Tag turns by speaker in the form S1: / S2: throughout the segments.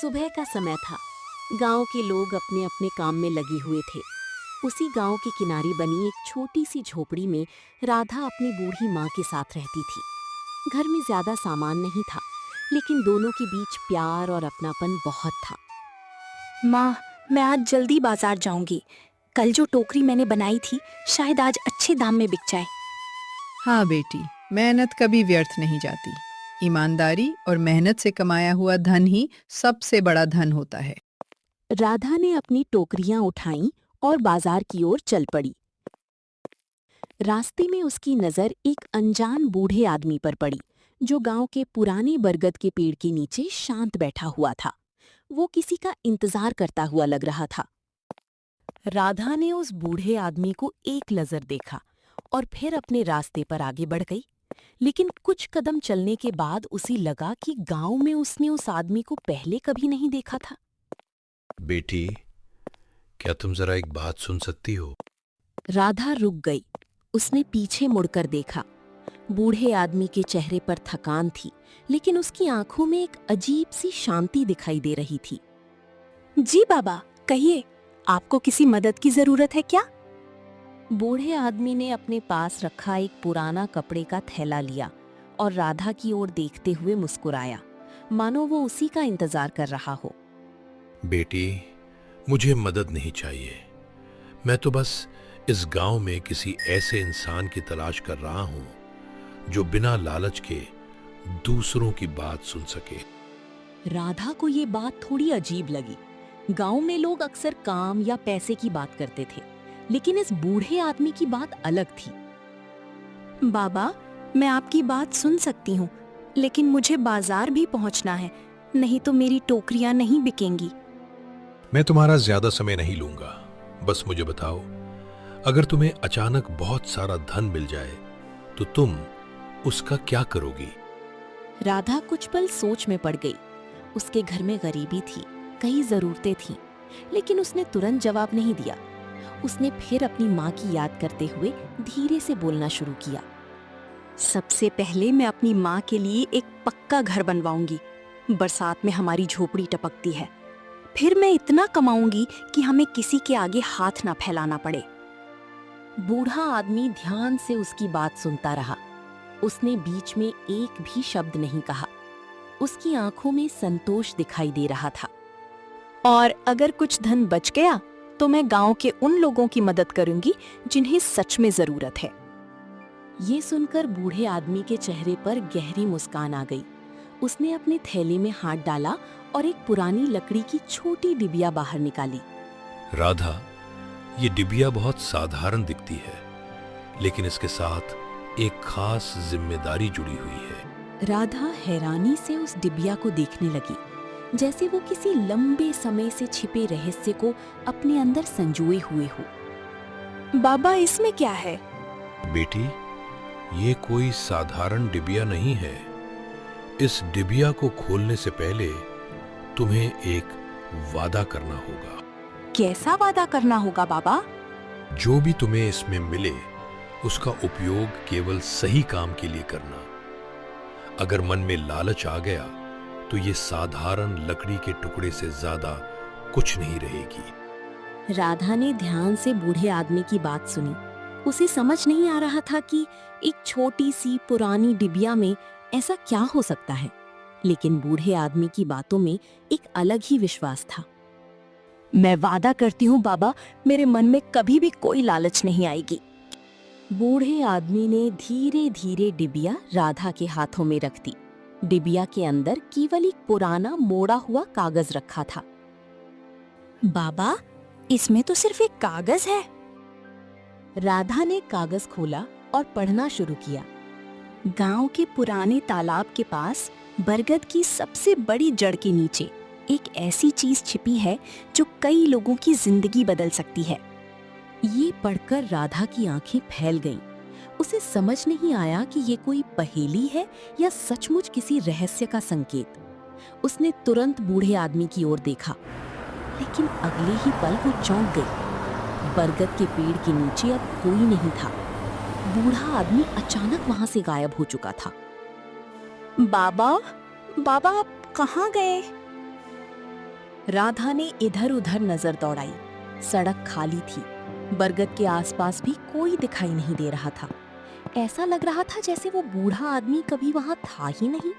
S1: सुबह का समय था। गांव के लोग अपने अपने काम में लगे हुए थे। उसी गांव के किनारे बनी एक छोटी सी झोपड़ी में राधा अपनी बूढ़ी माँ के साथ रहती थी। घर में ज्यादा सामान नहीं था, लेकिन दोनों के बीच प्यार और अपनापन बहुत था।
S2: माँ, मैं आज जल्दी बाजार जाऊंगी। कल जो टोकरी मैंने बनाई थी शायद आज अच्छे दाम में बिक जाए।
S3: हाँ बेटी, मेहनत कभी व्यर्थ नहीं जाती। ईमानदारी और मेहनत से कमाया हुआ धन ही सबसे बड़ा धन होता है।
S1: राधा ने अपनी टोकरियां उठाईं और बाजार की ओर चल पड़ी। रास्ते में उसकी नजर एक अनजान बूढ़े आदमी पर पड़ी, जो गांव के पुराने बरगद के पेड़ के नीचे शांत बैठा हुआ था। वो किसी का इंतजार करता हुआ लग रहा था। राधा ने उस बूढ़े आदमी को एक नजर देखा और फिर अपने रास्ते पर आगे बढ़ गई। लेकिन कुछ कदम चलने के बाद उसे लगा कि गांव में उसने उस आदमी को पहले कभी नहीं देखा था।
S4: बेटी, क्या तुम जरा एक बात सुन सकती हो?
S1: राधा रुक गई। उसने पीछे मुड़कर देखा। बूढ़े आदमी के चेहरे पर थकान थी, लेकिन उसकी आंखों में एक अजीब सी शांति दिखाई दे रही थी।
S2: जी बाबा, कहिए, आपको किसी मदद की जरूरत है क्या?
S1: बूढ़े आदमी ने अपने पास रखा एक पुराना कपड़े का थैला लिया और राधा की ओर देखते हुए मुस्कुराया, मानो वो उसी का इंतजार कर रहा हो।
S4: बेटी, मुझे मदद नहीं चाहिए। मैं तो बस इस गांव में किसी ऐसे इंसान की तलाश कर रहा हूं जो बिना लालच के दूसरों की बात सुन सके।
S1: राधा को ये बात थोड़ी अजीब लगी। गांव में लोग अक्सर काम या पैसे की बात करते थे, लेकिन इस बूढ़े आदमी की बात अलग थी।
S2: बाबा, मैं आपकी बात सुन सकती हूँ, लेकिन मुझे बाजार भी पहुँचना है, नहीं तो मेरी टोकरियाँ नहीं बिकेंगी।
S4: मैं तुम्हारा ज्यादा समय नहीं लूंगा। बस मुझे बताओ, अगर तुम्हें अचानक बहुत सारा धन मिल जाए तो तुम उसका क्या करोगी?
S1: राधा कुछ पल सोच में पड़ गई। उसके घर में गरीबी थी, कई जरूरतें थीं, लेकिन उसने तुरंत जवाब नहीं दिया। उसने फिर अपनी माँ की याद करते हुए धीरे से बोलना शुरू किया।
S2: सबसे पहले मैं अपनी माँ के लिए एक पक्का घर बनवाऊंगी। बरसात में हमारी झोपड़ी टपकती है। फिर मैं इतना कमाऊंगी कि हमें किसी के आगे हाथ ना फैलाना पड़े।
S1: बूढ़ा आदमी ध्यान से उसकी बात सुनता रहा। उसने बीच में एक भी शब्द नहीं कहा। उसकी आंखों में संतोष दिखाई दे रहा था।
S2: और अगर कुछ धन बच गया तो मैं गांव के उन लोगों की मदद करूंगी जिन्हें सच में जरूरत है।
S1: ये सुनकर बूढ़े आदमी के चेहरे पर गहरी मुस्कान आ गई। उसने अपने थैले में हाथ डाला और एक पुरानी लकड़ी की छोटी डिबिया बाहर निकाली।
S4: राधा, ये डिबिया बहुत साधारण दिखती है, लेकिन इसके साथ एक खास जिम्मेदारी जुड़ी हुई है।
S1: राधा हैरानी से उस डिबिया को देखने लगी, जैसे वो किसी लंबे समय से छिपे रहस्य को अपने अंदर संजोए हुए हो।
S2: बाबा, इसमें क्या है?
S4: बेटी, ये कोई साधारण डिबिया नहीं है। इस डिबिया को खोलने से पहले तुम्हें एक वादा करना होगा।
S2: कैसा वादा करना होगा बाबा?
S4: जो भी तुम्हें इसमें मिले उसका उपयोग केवल सही काम के लिए करना। अगर मन में लालच आ गया तो ये साधारण लकड़ी के टुकड़े से ज्यादा कुछ नहीं रहेगी।
S1: राधा ने ध्यान से बूढ़े आदमी की बात सुनी। उसे समझ नहीं आ रहा था कि एक छोटी सी पुरानी डिबिया में ऐसा क्या हो सकता है, लेकिन बूढ़े आदमी की बातों में एक अलग ही विश्वास था।
S2: मैं वादा करती हूँ बाबा, मेरे मन में कभी भी कोई लालच नहीं आएगी।
S1: बूढ़े आदमी ने धीरे धीरे डिबिया राधा के हाथों में रख दी। डिबिया के अंदर केवल एक पुराना मोड़ा हुआ कागज रखा था।
S2: बाबा, इसमें तो सिर्फ एक कागज है।
S1: राधा ने कागज खोला और पढ़ना शुरू किया।
S2: गांव के पुराने तालाब के पास बरगद की सबसे बड़ी जड़ के नीचे एक ऐसी चीज छिपी है जो कई लोगों की जिंदगी बदल सकती है।
S1: ये पढ़कर राधा की आंखें फैल गईं। उसे समझ नहीं आया कि ये कोई पहेली है या सचमुच किसी रहस्य का संकेत। उसने तुरंत बूढ़े आदमी की ओर देखा, लेकिन अगले ही पल वो चौंक गई। बरगद के पेड़ के नीचे अब कोई नहीं था। बूढ़ा आदमी अचानक वहां से गायब हो चुका था।
S2: बाबा, बाबा, आप कहाँ गए?
S1: राधा ने इधर उधर नजर दौड़ाई। सड़क खाली थी। बरगद के आसपास भी कोई दिखाई नहीं दे रहा था। ऐसा लग रहा था जैसे वो बूढ़ा आदमी कभी वहां था ही नहीं।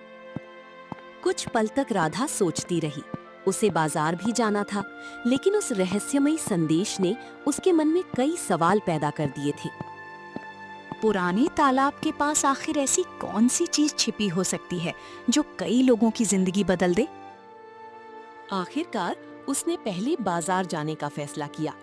S1: कुछ पल तक राधा सोचती रही। उसे बाजार भी जाना था, लेकिन उस रहस्यमयी संदेश ने उसके मन में कई सवाल पैदा कर दिए थे।
S2: पुराने तालाब के पास आखिर ऐसी कौन सी चीज छिपी हो सकती है जो कई लोगों की जिंदगी बदल दे?
S1: आखिरकार उसने पहले बाजार जाने का फैसला किया।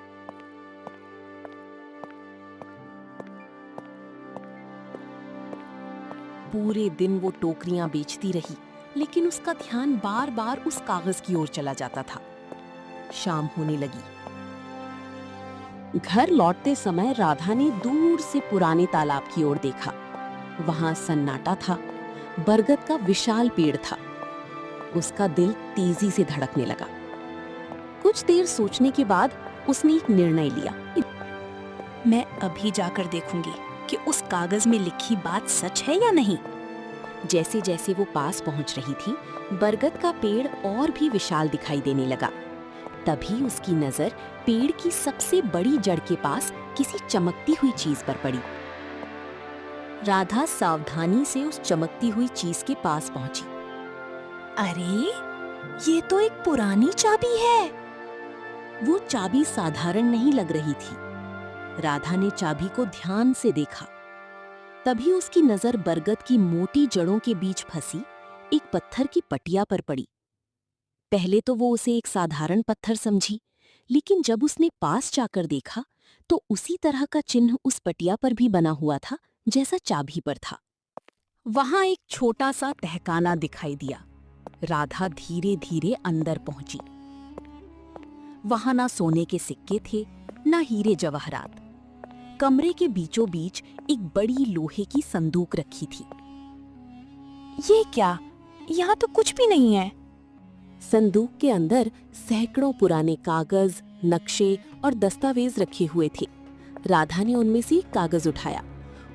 S1: पूरे दिन वो टोकरियां बेचती रही, लेकिन उसका ध्यान बार बार उस कागज की ओर चला जाता था। शाम होने लगी। घर लौटते समय राधा ने दूर से पुराने तालाब की ओर देखा। वहां सन्नाटा था। बरगद का विशाल पेड़ था। उसका दिल तेजी से धड़कने लगा। कुछ देर सोचने के बाद उसने एक निर्णय लिया।
S2: मैं अभी जाकर देखूंगी कि उस कागज में लिखी बात सच है या नहीं।
S1: जैसे जैसे वो पास पहुंच रही थी, बरगद का पेड़ और भी विशाल दिखाई देने लगा। तभी उसकी नजर पेड़ की सबसे बड़ी जड़ के पास किसी चमकती हुई चीज पर पड़ी। राधा सावधानी से उस चमकती हुई चीज के पास पहुंची।
S2: अरे, ये तो एक पुरानी चाबी है।
S1: वो चाबी साधारण नहीं लग रही थी। राधा ने चाबी को ध्यान से देखा। तभी उसकी नजर बरगद की मोटी जड़ों के बीच फंसी एक पत्थर की पटिया पर पड़ी। पहले तो वो उसे एक साधारण पत्थर समझी, लेकिन जब उसने पास जाकर देखा तो उसी तरह का चिन्ह उस पटिया पर भी बना हुआ था जैसा चाबी पर था। वहां एक छोटा सा तहखाना दिखाई दिया। राधा धीरे धीरे अंदर पहुंची। वहां ना सोने के सिक्के थे, ना हीरे जवाहरात। कमरे के बीचों बीच एक बड़ी लोहे की संदूक रखी थी।
S2: ये क्या? यहाँ तो कुछ भी नहीं है।
S1: संदूक के अंदर सैकड़ों पुराने कागज, नक्शे और दस्तावेज रखे हुए थे। राधा ने उनमें से एक कागज उठाया।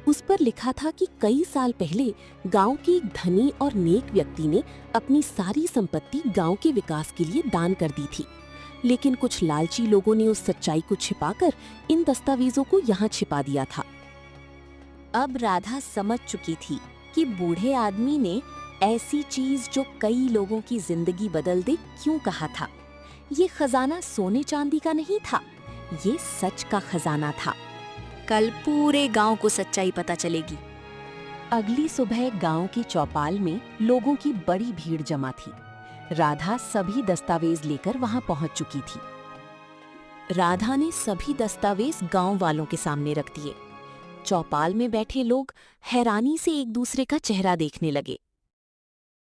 S1: उस पर लिखा था कि कई साल पहले गांव के एक धनी और नेक व्यक्ति ने अपनी सारी संपत्ति गांव के विकास के लिए दान कर दी थी, लेकिन कुछ लालची लोगों ने उस सच्चाई को छिपाकर इन दस्तावेजों को यहाँ छिपा दिया था। अब राधा समझ चुकी थी कि बूढ़े आदमी ने ऐसी चीज जो कई लोगों की जिंदगी बदल दे क्यों कहा था। ये खजाना सोने चांदी का नहीं था, ये सच का खजाना था।
S2: कल पूरे गांव को सच्चाई पता चलेगी।
S1: अगली सुबह गांव की चौपाल में लोगों की बड़ी भीड़ जमा थी। राधा सभी दस्तावेज लेकर वहां पहुंच चुकी थी। राधा ने सभी दस्तावेज गांव वालों के सामने रख दिए। चौपाल में बैठे लोग हैरानी से एक दूसरे का चेहरा देखने लगे।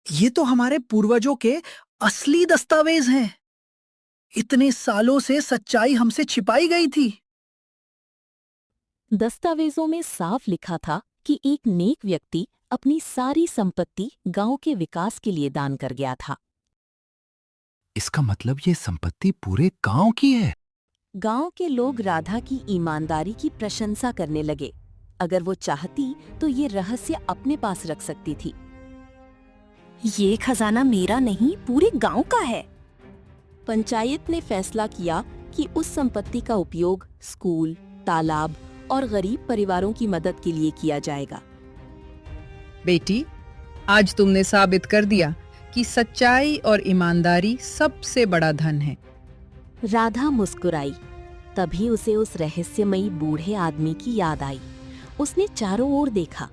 S5: ये तो हमारे पूर्वजों के असली दस्तावेज हैं। इतने सालों से सच्चाई हमसे छिपाई गई थी।
S1: दस्तावेजों में साफ लिखा था कि एक नेक व्यक्ति अपनी सारी संपत्ति गांव के विकास के लिए दान कर गया था।
S6: इसका मतलब ये संपत्ति पूरे गांव की है।
S1: गांव के लोग राधा की ईमानदारी की प्रशंसा करने लगे। अगर वो चाहती तो ये रहस्य अपने पास रख सकती थी।
S2: ये खजाना मेरा नहीं, पूरे गांव का है।
S1: पंचायत ने फैसला किया कि उस संपत्ति का उपयोग स्कूल, तालाब और गरीब परिवारों की मदद के लिए किया जाएगा।
S3: बेटी, आज तुमने साबित कर दिया कि सच्चाई और ईमानदारी सबसे बड़ा धन है।
S1: राधा मुस्कुराई। तभी उसे उस रहस्यमयी बूढ़े आदमी की याद आई। उसने चारों ओर देखा,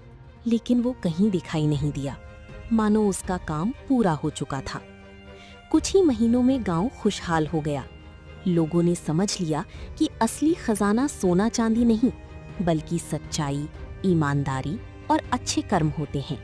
S1: लेकिन वो कहीं दिखाई नहीं दिया, मानो उसका काम पूरा हो चुका था। कुछ ही महीनों में गांव खुशहाल हो गया। लोगों ने समझ लिया कि असली खजाना सोना चांदी नहीं, बल्कि सच्चाई, ईमानदारी और अच्छे कर्म होते हैं।